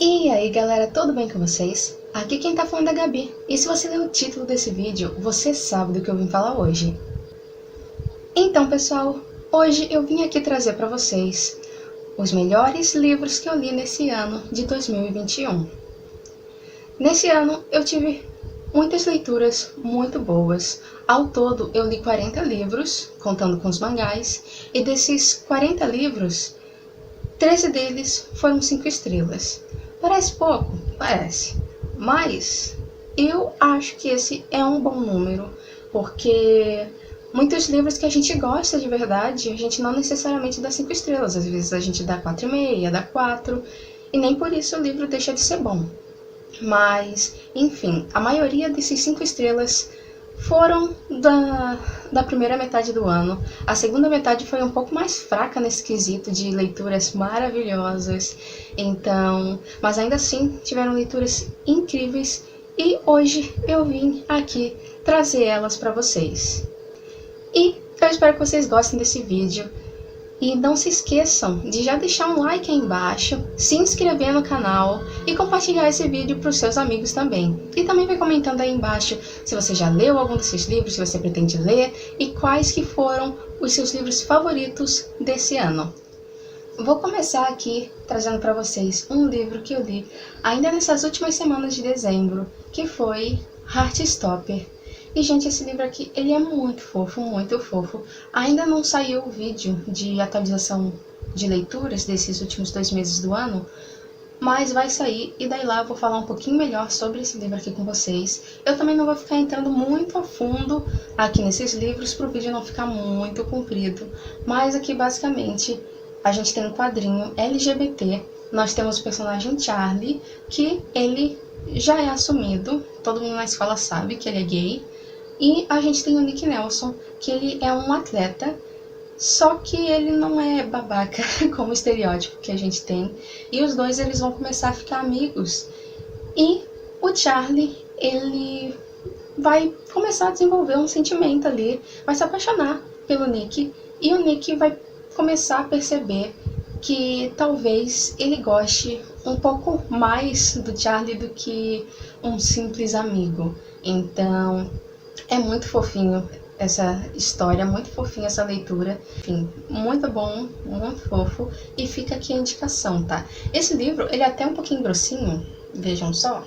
E aí galera, tudo bem com vocês? Aqui quem tá falando é a Gabi, e se você ler o título desse vídeo, você sabe do que eu vim falar hoje. Então pessoal, hoje eu vim aqui trazer pra vocês os melhores livros que eu li nesse ano de 2021. Nesse ano eu tive muitas leituras muito boas. Ao todo eu li 40 livros, contando com os mangás, e desses 40 livros, 13 deles foram 5 estrelas. Parece pouco? Parece. Mas eu acho que esse é um bom número, porque muitos livros que a gente gosta de verdade, a gente não necessariamente dá 5 estrelas. Às vezes a gente dá 4,5, dá 4, e nem por isso o livro deixa de ser bom. Mas, enfim, a maioria desses 5 estrelas foram da primeira metade do ano. A segunda metade foi um pouco mais fraca nesse quesito de leituras maravilhosas. Então, mas ainda assim tiveram leituras incríveis e hoje eu vim aqui trazer elas para vocês. E eu espero que vocês gostem desse vídeo. E não se esqueçam de já deixar um like aí embaixo, se inscrever no canal e compartilhar esse vídeo para os seus amigos também. E também vai comentando aí embaixo se você já leu algum desses livros, se você pretende ler e quais que foram os seus livros favoritos desse ano. Vou começar aqui trazendo para vocês um livro que eu li ainda nessas últimas semanas de dezembro, que foi Heartstopper. E, gente, esse livro aqui, ele é muito fofo, muito fofo. Ainda não saiu o vídeo de atualização de leituras desses últimos 2 meses do ano, mas vai sair e daí lá eu vou falar um pouquinho melhor sobre esse livro aqui com vocês. Eu também não vou ficar entrando muito a fundo aqui nesses livros para o vídeo não ficar muito comprido, mas aqui basicamente a gente tem um quadrinho LGBT, nós temos o personagem Charlie, que ele já é assumido, todo mundo na escola sabe que ele é gay. E a gente tem o Nick Nelson, que ele é um atleta, só que ele não é babaca como o estereótipo que a gente tem. E os dois eles vão começar a ficar amigos. E o Charlie, ele vai começar a desenvolver um sentimento ali, vai se apaixonar pelo Nick. E o Nick vai começar a perceber que talvez ele goste um pouco mais do Charlie do que um simples amigo. Então é muito fofinho essa história, muito fofinha essa leitura. Enfim, muito bom, muito fofo. E fica aqui a indicação, tá? Esse livro, ele é até um pouquinho grossinho, vejam só.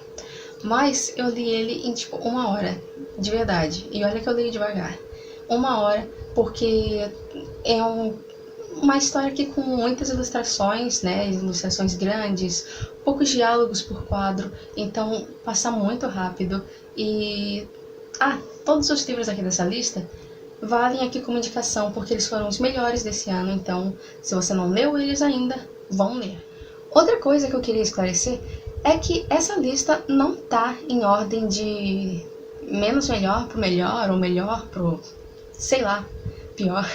Mas eu li ele em tipo 1 hora, de verdade. E olha que eu li devagar. 1 hora, porque é uma história aqui com muitas ilustrações, né? Ilustrações grandes, poucos diálogos por quadro. Então passa muito rápido. E todos os livros aqui dessa lista valem aqui como indicação, porque eles foram os melhores desse ano, então se você não leu eles ainda, vão ler. Outra coisa que eu queria esclarecer é que essa lista não tá em ordem de menos melhor pro melhor, ou melhor pro, sei lá, pior.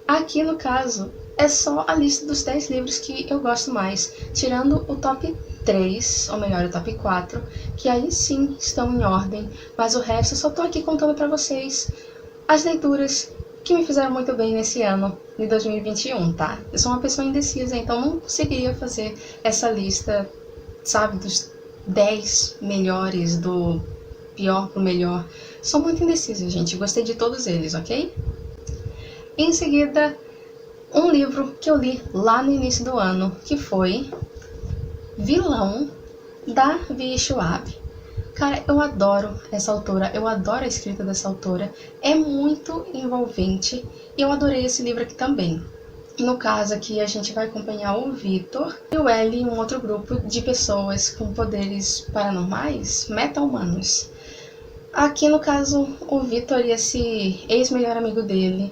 Aqui no caso é só a lista dos 10 livros que eu gosto mais, tirando o top 3, ou melhor, o top 4, que aí sim estão em ordem, mas o resto eu só tô aqui contando pra vocês as leituras que me fizeram muito bem nesse ano de 2021, tá? Eu sou uma pessoa indecisa, então não conseguiria fazer essa lista, sabe, dos 10 melhores, do pior pro melhor. Sou muito indecisa, gente, gostei de todos eles, ok? Em seguida, um livro que eu li lá no início do ano, que foi Vilão, da Vi Schwab. Cara, eu adoro essa autora, eu adoro a escrita dessa autora, é muito envolvente e eu adorei esse livro aqui também. No caso aqui a gente vai acompanhar o Victor e o Ellie, um outro grupo de pessoas com poderes paranormais, meta-humanos. Aqui no caso o Victor e esse ex-melhor amigo dele,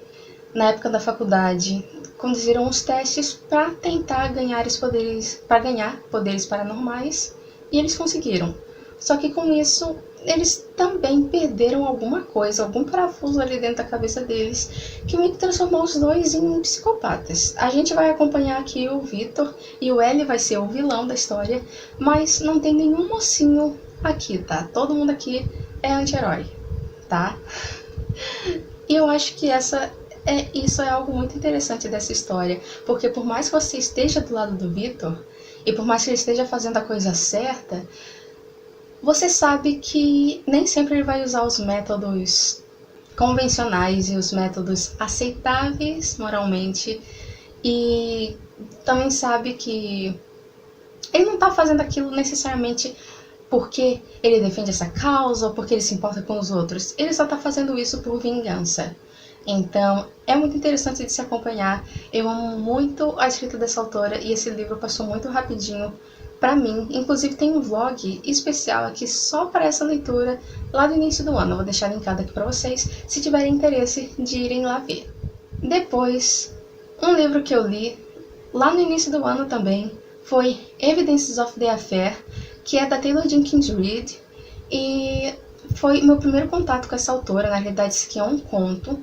na época da faculdade, conduziram os testes para tentar ganhar poderes paranormais e eles conseguiram. Só que com isso eles também perderam alguma coisa, algum parafuso ali dentro da cabeça deles, que meio que transformou os dois em psicopatas. A gente vai acompanhar aqui o Victor e o Ellie vai ser o vilão da história, mas não tem nenhum mocinho aqui, tá? Todo mundo aqui é anti-herói, tá? E eu acho que isso é algo muito interessante dessa história, porque por mais que você esteja do lado do Victor, e por mais que ele esteja fazendo a coisa certa, você sabe que nem sempre ele vai usar os métodos convencionais e os métodos aceitáveis moralmente, e também sabe que ele não tá fazendo aquilo necessariamente porque ele defende essa causa ou porque ele se importa com os outros. Ele só tá fazendo isso por vingança. Então, é muito interessante de se acompanhar. Eu amo muito a escrita dessa autora e esse livro passou muito rapidinho pra mim. Inclusive, tem um vlog especial aqui só para essa leitura lá do início do ano. Eu vou deixar linkado aqui pra vocês, se tiverem interesse de irem lá ver. Depois, um livro que eu li lá no início do ano também foi Evidences of the Affair, que é da Taylor Jenkins Reid, e foi meu primeiro contato com essa autora. Na realidade, isso aqui é um conto,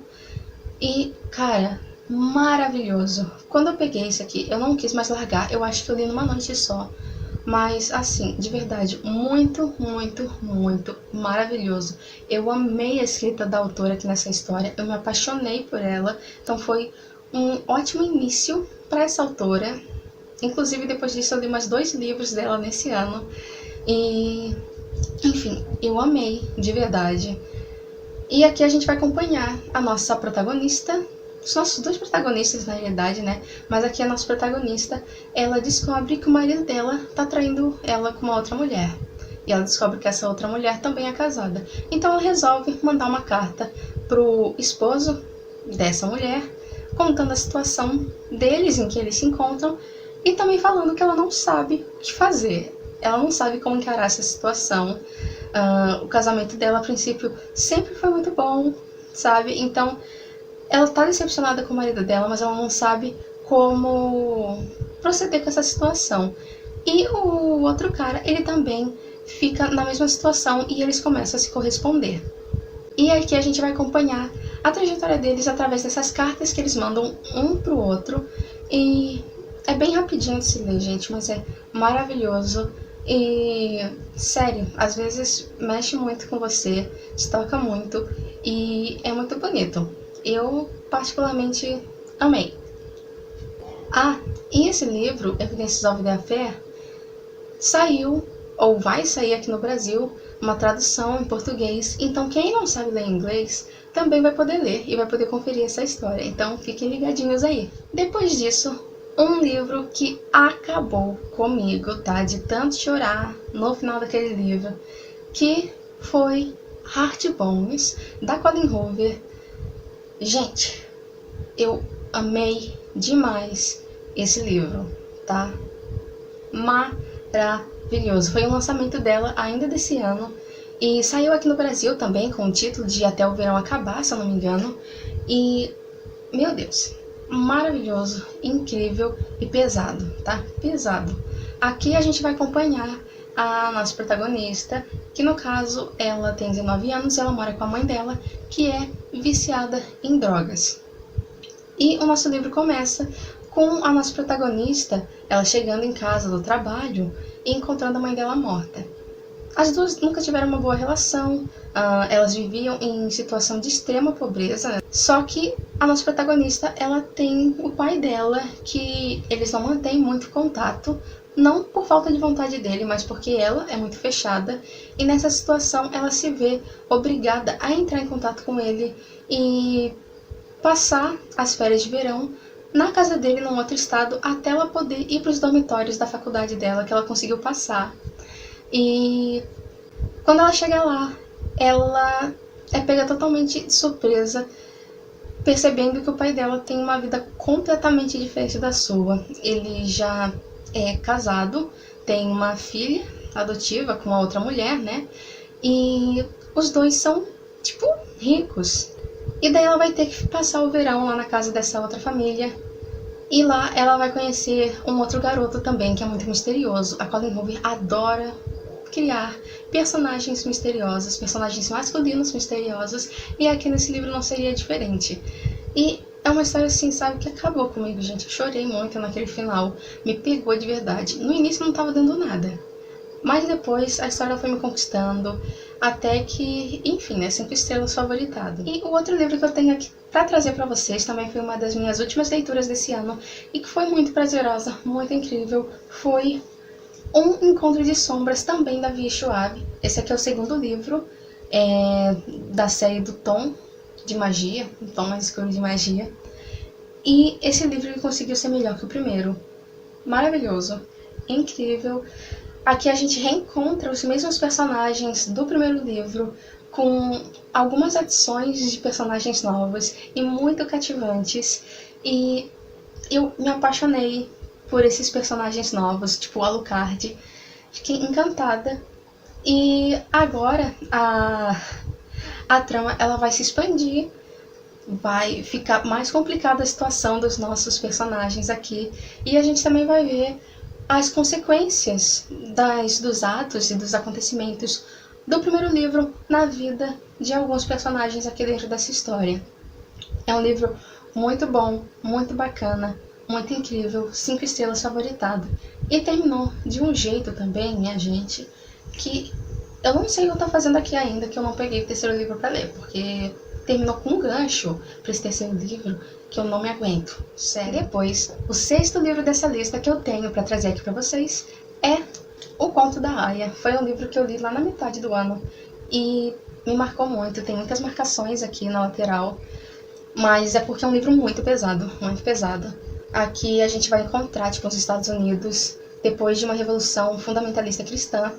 e, cara, maravilhoso. Quando eu peguei isso aqui, eu não quis mais largar, eu acho que eu li numa noite só, mas, assim, de verdade, muito, muito, muito maravilhoso. Eu amei a escrita da autora aqui nessa história, eu me apaixonei por ela, então foi um ótimo início para essa autora. Inclusive, depois disso, eu li mais 2 livros dela nesse ano. E, enfim, eu amei, de verdade. E aqui a gente vai acompanhar a nossa protagonista, os nossos 2 protagonistas, na realidade, né? Mas aqui a nossa protagonista, ela descobre que o marido dela tá traindo ela com uma outra mulher. E ela descobre que essa outra mulher também é casada. Então ela resolve mandar uma carta pro esposo dessa mulher, contando a situação deles, em que eles se encontram, e também falando que ela não sabe o que fazer. Ela não sabe como encarar essa situação. O casamento dela, a princípio, sempre foi muito bom, sabe? Então, ela tá decepcionada com o marido dela, mas ela não sabe como proceder com essa situação. E o outro cara, ele também fica na mesma situação e eles começam a se corresponder. E aqui a gente vai acompanhar a trajetória deles através dessas cartas que eles mandam um pro outro. E é bem rapidinho de se ler, gente, mas é maravilhoso. E, sério, às vezes mexe muito com você, te toca muito e é muito bonito. Eu particularmente amei. E esse livro, Evidências of the Affair, saiu, ou vai sair aqui no Brasil, uma tradução em português. Então quem não sabe ler inglês também vai poder ler e vai poder conferir essa história. Então fiquem ligadinhos aí. Depois disso, um livro que acabou comigo, tá? De tanto chorar no final daquele livro, que foi Heart Bones, da Colleen Hoover. Gente, eu amei demais esse livro, tá? Maravilhoso. Foi um lançamento dela ainda desse ano e saiu aqui no Brasil também com o título de Até o Verão Acabar, se eu não me engano. E, meu Deus, maravilhoso, incrível e pesado, tá? Pesado. Aqui a gente vai acompanhar a nossa protagonista, que no caso ela tem 19 anos e ela mora com a mãe dela, que é viciada em drogas. E o nosso livro começa com a nossa protagonista, ela chegando em casa do trabalho e encontrando a mãe dela morta. As duas nunca tiveram uma boa relação, elas viviam em situação de extrema pobreza, só que a nossa protagonista, ela tem o pai dela, que eles não mantêm muito contato, não por falta de vontade dele, mas porque ela é muito fechada, e nessa situação ela se vê obrigada a entrar em contato com ele e passar as férias de verão na casa dele, num outro estado, até ela poder ir para os dormitórios da faculdade dela, que ela conseguiu passar. E quando ela chega lá, ela é pega totalmente de surpresa, percebendo que o pai dela tem uma vida completamente diferente da sua. Ele já é casado, tem uma filha adotiva com uma outra mulher, né? E os dois são, tipo, ricos. E daí ela vai ter que passar o verão lá na casa dessa outra família. E lá ela vai conhecer um outro garoto também, que é muito misterioso. A Colleen Hoover adora criar personagens misteriosos, personagens masculinos misteriosos, e aqui nesse livro não seria diferente. E é uma história assim, sabe, que acabou comigo, gente. Eu chorei muito naquele final, me pegou de verdade. No início não tava dando nada, mas depois a história foi me conquistando, até que, enfim, né, 5 estrelas favoritado. E o outro livro que eu tenho aqui pra trazer pra vocês, também foi uma das minhas últimas leituras desse ano, e que foi muito prazerosa, muito incrível, foi Um Encontro de Sombras, também da Via Schwab. Esse aqui é o segundo livro da série do Tom de Magia, o Tom mais escuro de magia. E esse livro ele conseguiu ser melhor que o primeiro. Maravilhoso, incrível. Aqui a gente reencontra os mesmos personagens do primeiro livro, com algumas adições de personagens novos e muito cativantes. E eu me apaixonei por esses personagens novos, tipo o Alucard. Fiquei encantada. E agora a trama ela vai se expandir, vai ficar mais complicada a situação dos nossos personagens aqui. E a gente também vai ver as consequências dos atos e dos acontecimentos do primeiro livro na vida de alguns personagens aqui dentro dessa história. É um livro muito bom, muito bacana, muito incrível, 5 estrelas, favoritado. E terminou de um jeito também, minha gente, que eu não sei o que eu tô fazendo aqui ainda, que eu não peguei o terceiro livro para ler, porque terminou com um gancho para esse terceiro livro que eu não me aguento. Sério. Depois, o 6º livro dessa lista que eu tenho para trazer aqui para vocês é O Conto da Aya. Foi um livro que eu li lá na metade do ano e me marcou muito. Tem muitas marcações aqui na lateral, mas é porque é um livro muito pesado, muito pesado. Aqui a gente vai encontrar, tipo, os Estados Unidos, depois de uma revolução fundamentalista cristã,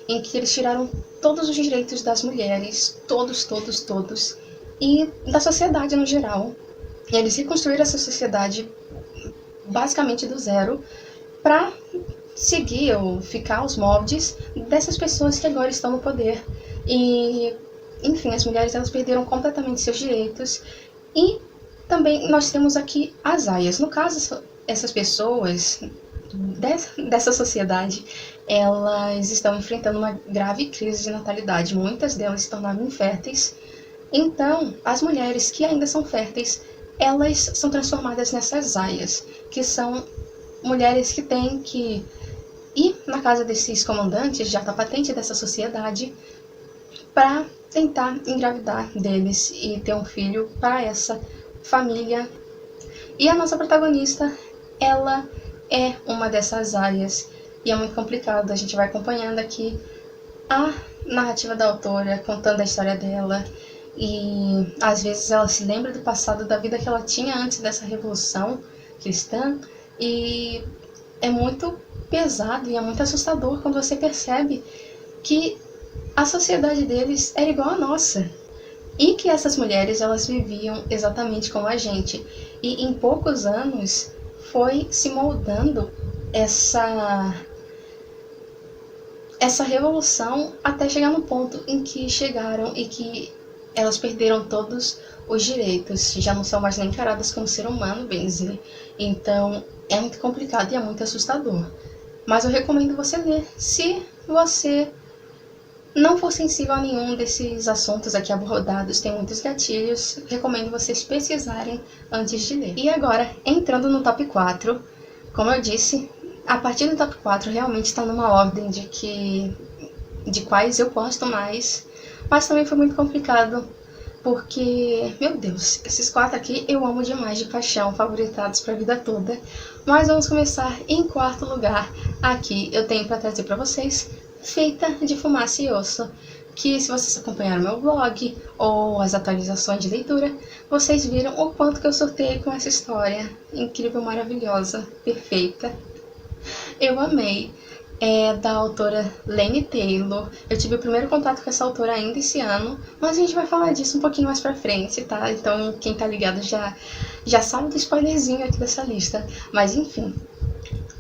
em que eles tiraram todos os direitos das mulheres, todos, e da sociedade no geral. E eles reconstruíram essa sociedade basicamente do zero para seguir ou ficar aos moldes dessas pessoas que agora estão no poder. E, enfim, as mulheres elas perderam completamente seus direitos. E também nós temos aqui as aias. No caso, essas pessoas dessa sociedade, elas estão enfrentando uma grave crise de natalidade. Muitas delas se tornaram inférteis. Então, as mulheres que ainda são férteis, elas são transformadas nessas aias, que são mulheres que têm que ir na casa desses comandantes de alta patente dessa sociedade para tentar engravidar deles e ter um filho para essa família. E a nossa protagonista, ela é uma dessas aias, e é muito complicado. A gente vai acompanhando aqui a narrativa da autora, contando a história dela, e às vezes ela se lembra do passado, da vida que ela tinha antes dessa revolução cristã, e é muito pesado e é muito assustador quando você percebe que a sociedade deles era igual à nossa, e que essas mulheres elas viviam exatamente como a gente, e em poucos anos foi se moldando essa revolução até chegar no ponto em que chegaram e que elas perderam todos os direitos, já não são mais nem encaradas como ser humano, bem dizer. Então é muito complicado e é muito assustador. Mas eu recomendo você ler. Se você não for sensível a nenhum desses assuntos aqui abordados, tem muitos gatilhos, recomendo vocês pesquisarem antes de ler. E agora, entrando no top 4, como eu disse, a partir do top 4 realmente está numa ordem de quais eu gosto mais, mas também foi muito complicado, porque, meu Deus, esses 4 aqui eu amo demais de paixão, favoritados para a vida toda. Mas vamos começar em 4º lugar. Aqui eu tenho para trazer para vocês Feita de Fumaça e Osso, que se vocês acompanharam meu blog ou as atualizações de leitura, vocês viram o quanto que eu surtei com essa história incrível, maravilhosa, perfeita. Eu amei. É da autora Laini Taylor. Eu tive o primeiro contato com essa autora ainda esse ano, mas a gente vai falar disso um pouquinho mais pra frente, tá? Então quem tá ligado já sabe do spoilerzinho aqui dessa lista. Mas enfim,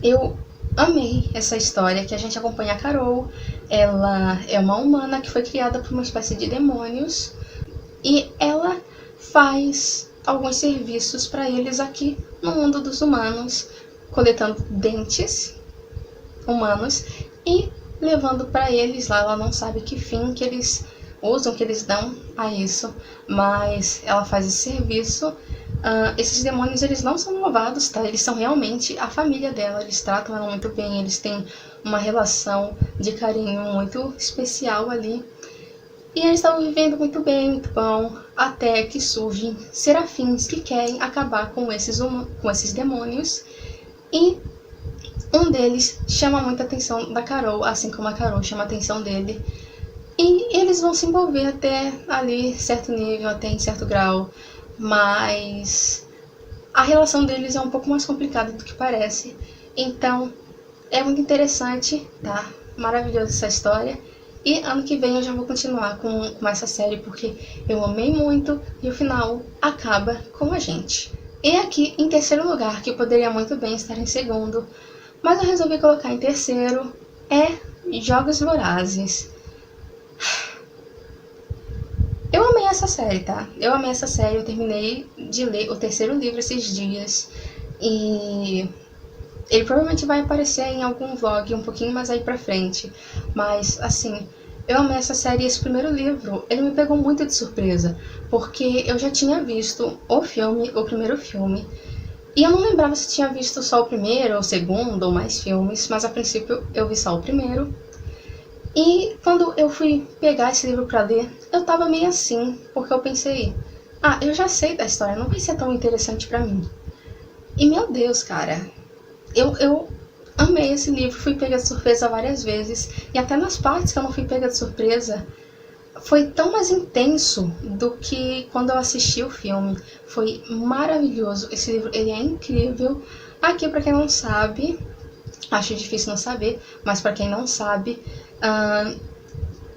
eu amei essa história que a gente acompanha a Carol. Ela é uma humana que foi criada por uma espécie de demônios e ela faz alguns serviços para eles aqui no mundo dos humanos, coletando dentes humanos e levando para eles lá. Ela não sabe que fim que eles usam, que eles dão a isso, mas ela faz esse serviço. Esses demônios, eles não são malvados, tá? Eles são realmente a família dela, eles tratam ela muito bem, eles têm uma relação de carinho muito especial ali. E eles estavam vivendo muito bem, muito bom, até que surgem serafins que querem acabar com esses demônios. E Um deles chama muita atenção da Carol, assim como a Carol chama a atenção dele. E eles vão se envolver até ali certo nível, até em certo grau, mas a relação deles é um pouco mais complicada do que parece. Então, é muito interessante, tá? Maravilhosa essa história. E ano que vem eu já vou continuar com essa série, porque eu amei muito e o final acaba com a gente. E aqui, em terceiro lugar, que poderia muito bem estar em segundo, mas eu resolvi colocar em terceiro, é Jogos Vorazes. Eu amei essa série, tá? Eu amei essa série, eu terminei de ler o terceiro livro esses dias. E ele provavelmente vai aparecer em algum vlog um pouquinho mais aí pra frente. Mas, assim, eu amei essa série e esse primeiro livro, ele me pegou muito de surpresa. Porque eu já tinha visto o primeiro filme. E eu não lembrava se tinha visto só o primeiro, ou o segundo, ou mais filmes. Mas a princípio eu vi só o primeiro. E quando eu fui pegar esse livro pra ler, eu tava meio assim, porque eu pensei, eu já sei da história, não vai ser tão interessante pra mim. E meu Deus, cara, eu amei esse livro, fui pega de surpresa várias vezes, e até nas partes que eu não fui pega de surpresa, foi tão mais intenso do que quando eu assisti o filme. Foi maravilhoso, esse livro, ele é incrível. Aqui, pra quem não sabe, acho difícil não saber, mas pra quem não sabe,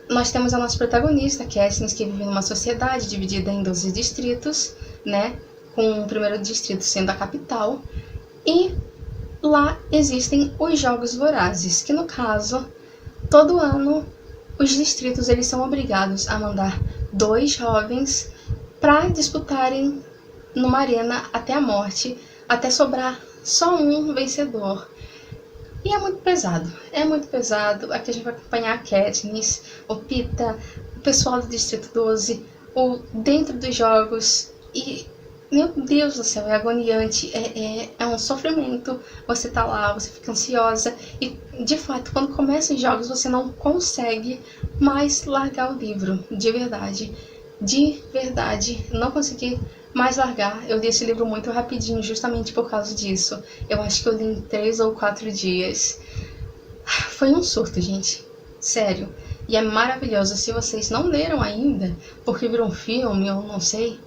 nós temos a nossa protagonista, Katniss, que vive numa sociedade dividida em 12 distritos, né? Com o primeiro distrito sendo a capital. E lá existem os Jogos Vorazes, que no caso, todo ano, os distritos eles são obrigados a mandar 2 jovens para disputarem numa arena até a morte, até sobrar só um vencedor. E é muito pesado, é muito pesado. Aqui a gente vai acompanhar a Katniss, o Pita, o pessoal do Distrito 12, o dentro dos jogos. E, meu Deus do céu, é agoniante, é um sofrimento. Você tá lá, você fica ansiosa. E, de fato, quando começam os jogos, você não consegue mais largar o livro, de verdade. De verdade, não consegui mais largar. Eu li esse livro muito rapidinho, justamente por causa disso. Eu acho que eu li em 3 ou 4 dias. Foi um surto, gente. Sério. E é maravilhoso. Se vocês não leram ainda, porque virou um filme, eu não sei,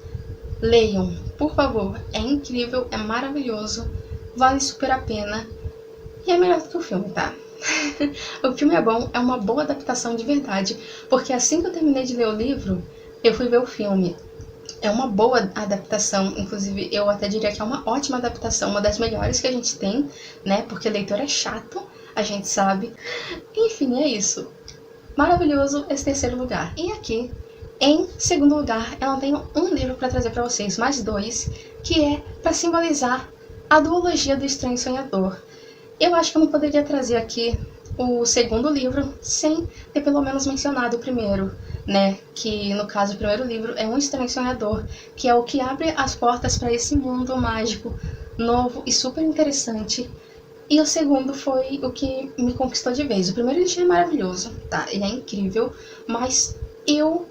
leiam, por favor. É incrível, é maravilhoso. Vale super a pena. E é melhor do que o filme, tá? O filme é bom, é uma boa adaptação de verdade. Porque assim que eu terminei de ler o livro, eu fui ver o filme. É uma boa adaptação, inclusive eu até diria que é uma ótima adaptação, uma das melhores que a gente tem, né? Porque leitor é chato, a gente sabe. Enfim, é isso. Maravilhoso esse terceiro lugar. E aqui, em segundo lugar, eu não tenho um livro para trazer para vocês, mas 2, que é para simbolizar a duologia do Estranho Sonhador. Eu acho que eu não poderia trazer aqui o segundo livro sem ter pelo menos mencionado o primeiro, né? Que no caso o primeiro livro é Um Estranho Sonhador, que é o que abre as portas para esse mundo mágico, novo e super interessante. E o segundo foi o que me conquistou de vez. O primeiro ele já é maravilhoso, tá? Ele é incrível, mas eu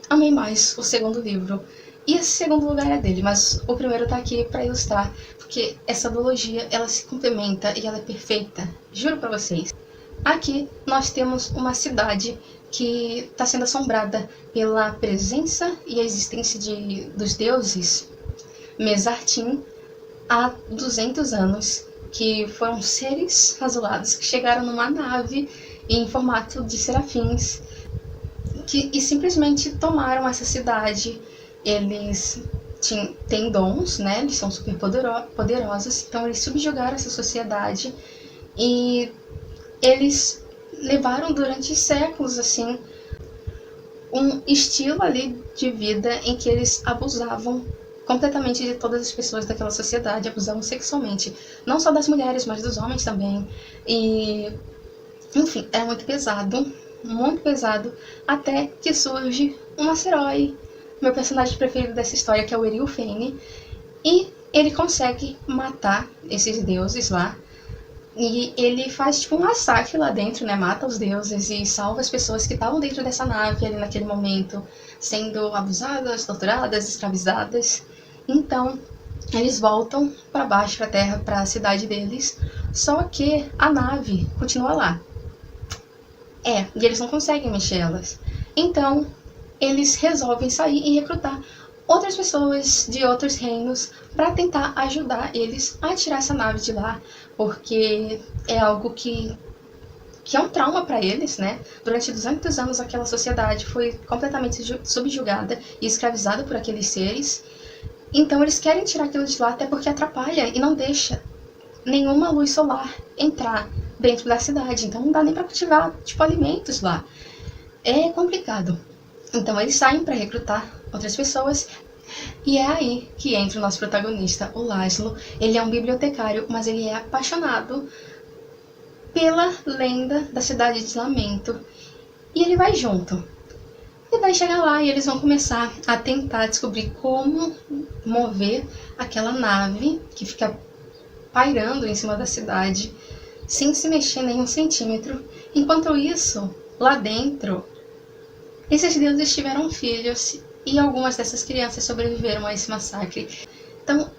amei mais o segundo livro. E esse segundo lugar é dele, mas o primeiro tá aqui pra ilustrar, porque essa duologia, ela se complementa e ela é perfeita, juro pra vocês. Aqui nós temos uma cidade que está sendo assombrada pela presença e a existência dos deuses Mesartim há 200 anos, que foram seres azulados que chegaram numa nave em formato de serafins e simplesmente tomaram essa cidade. Eles têm dons, né? Eles são super poderosos, então eles subjugaram essa sociedade e eles levaram durante séculos, assim, um estilo ali de vida em que eles abusavam completamente de todas as pessoas daquela sociedade, abusavam sexualmente, não só das mulheres, mas dos homens também. E, enfim, é muito pesado, até que surge um Asteroid, meu personagem preferido dessa história, que é o Eril Fane, e ele consegue matar esses deuses lá. E ele faz tipo um massacre lá dentro, né? Mata os deuses e salva as pessoas que estavam dentro dessa nave ali naquele momento, sendo abusadas, torturadas, escravizadas. Então, eles voltam para baixo, para a Terra, para a cidade deles, Só que a nave continua lá. E eles não conseguem mexer elas. Então, eles resolvem sair e recrutar outras pessoas de outros reinos para tentar ajudar eles a tirar essa nave de lá, porque é algo que é um trauma para eles, né? Durante 200 anos aquela sociedade foi completamente subjugada e escravizada por aqueles seres. Então eles querem tirar aquilo de lá até porque atrapalha e não deixa nenhuma luz solar entrar dentro da cidade. Então não dá nem para cultivar, tipo, alimentos lá. É complicado. Então eles saem para recrutar outras pessoas. E é aí que entra o nosso protagonista, o Laszlo. Ele é um bibliotecário, mas ele é apaixonado pela lenda da Cidade de Lamento. E ele vai junto. E vai chegar lá e eles vão começar a tentar descobrir como mover aquela nave que fica pairando em cima da cidade, sem se mexer nem um centímetro. Enquanto isso, lá dentro, esses deuses tiveram filhos e algumas dessas crianças sobreviveram a esse massacre. Então,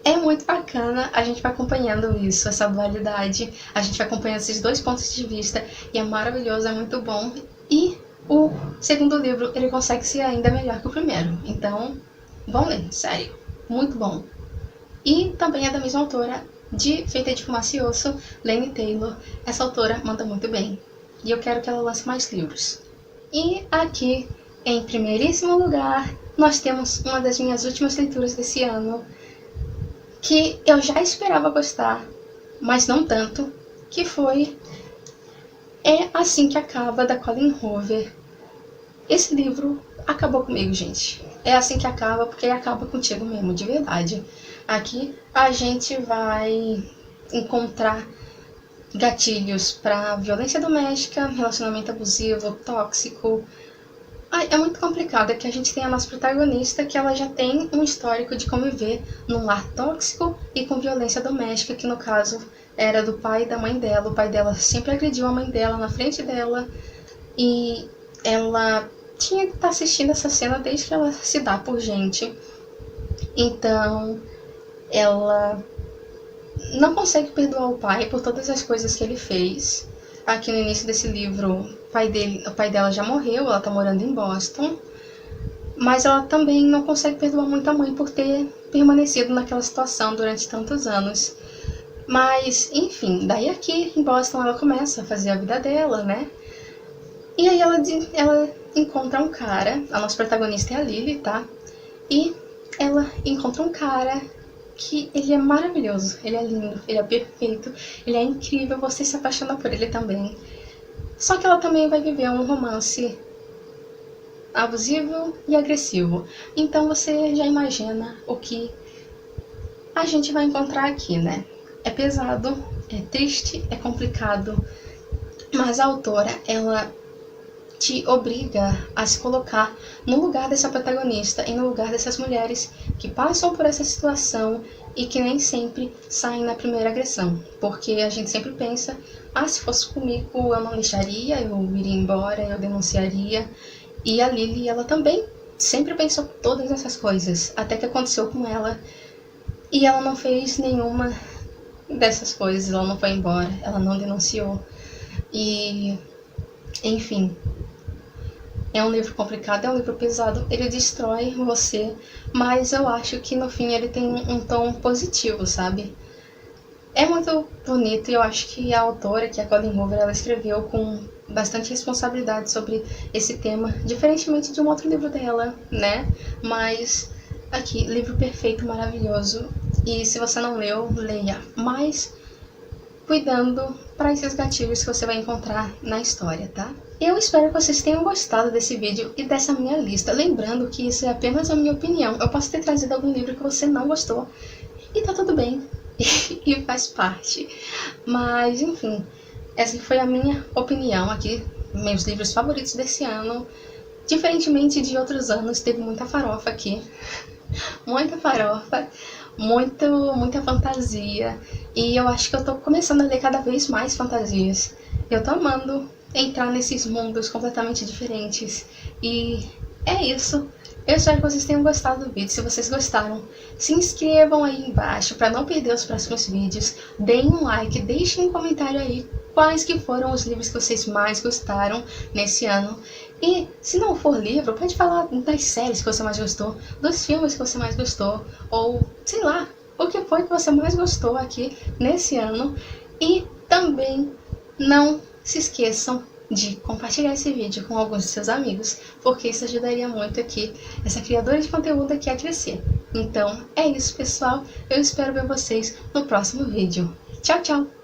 é muito bacana, a gente vai acompanhando isso, essa dualidade, a gente vai acompanhando esses dois pontos de vista, e é maravilhoso, é muito bom. E o segundo livro, ele consegue ser ainda melhor que o primeiro. Então, bom ler, sério, muito bom. E também é da mesma autora de Feita de Fumaça e Osso, Laini Taylor. Essa autora manda muito bem, e eu quero que ela lance mais livros. E aqui, em primeiríssimo lugar, nós temos uma das minhas últimas leituras desse ano, que eu já esperava gostar, mas não tanto, que foi É Assim que Acaba, da Colleen Hoover. Esse livro acabou comigo, gente. É assim que acaba, porque acaba contigo mesmo, de verdade. Aqui a gente vai encontrar gatilhos para violência doméstica, relacionamento abusivo, tóxico. É muito complicado, é que a gente tem a nossa protagonista, que ela já tem um histórico de conviver num lar tóxico e com violência doméstica, que no caso era do pai e da mãe dela. O pai dela sempre agrediu a mãe dela na frente dela, e ela tinha que estar assistindo essa cena desde que ela se dá por gente. Então, ela não consegue perdoar o pai por todas as coisas que ele fez. Aqui no início desse livro, o pai dela já morreu, ela tá morando em Boston, mas ela também não consegue perdoar muito a mãe por ter permanecido naquela situação durante tantos anos. Mas, enfim, daí aqui em Boston ela começa a fazer a vida dela, né? E aí ela encontra um cara, a nossa protagonista é a Lily, tá? E ela encontra um cara que ele é maravilhoso, ele é lindo, ele é perfeito, ele é incrível, você se apaixona por ele também. Só que ela também vai viver um romance abusivo e agressivo. Então você já imagina o que a gente vai encontrar aqui, né? É pesado, é triste, é complicado, mas a autora, ela te obriga a se colocar no lugar dessa protagonista e no lugar dessas mulheres que passam por essa situação e que nem sempre saem na primeira agressão. Porque a gente sempre pensa, se fosse comigo eu não deixaria, eu iria embora, eu denunciaria. E a Lily, ela também sempre pensou todas essas coisas, até que aconteceu com ela e ela não fez nenhuma dessas coisas, ela não foi embora, ela não denunciou. E, enfim, é um livro complicado, é um livro pesado, ele destrói você, mas eu acho que no fim ele tem um tom positivo, sabe? É muito bonito e eu acho que a autora, que é a Colleen Hoover, ela escreveu com bastante responsabilidade sobre esse tema, diferentemente de um outro livro dela, né? Mas aqui, livro perfeito, maravilhoso, e se você não leu, leia, mas cuidando para esses gatilhos que você vai encontrar na história, tá? Eu espero que vocês tenham gostado desse vídeo e dessa minha lista. Lembrando que isso é apenas a minha opinião. Eu posso ter trazido algum livro que você não gostou e tá tudo bem. E faz parte. Mas, enfim, essa foi a minha opinião aqui. Meus livros favoritos desse ano. Diferentemente de outros anos, teve muita farofa aqui. Muita farofa. Muita fantasia. E eu acho que eu tô começando a ler cada vez mais fantasias. Eu tô amando entrar nesses mundos completamente diferentes. E É isso. Eu espero que vocês tenham gostado do vídeo. Se vocês gostaram, se inscrevam aí embaixo para não perder os próximos vídeos. Deem um like, deixem um comentário aí quais que foram os livros que vocês mais gostaram nesse ano. E se não for livro, pode falar das séries que você mais gostou, dos filmes que você mais gostou, ou sei lá, o que foi que você mais gostou aqui nesse ano. E também não se esqueçam de compartilhar esse vídeo com alguns de seus amigos, porque isso ajudaria muito aqui, essa criadora de conteúdo aqui a crescer. Então é isso, pessoal. Eu espero ver vocês no próximo vídeo. Tchau, tchau!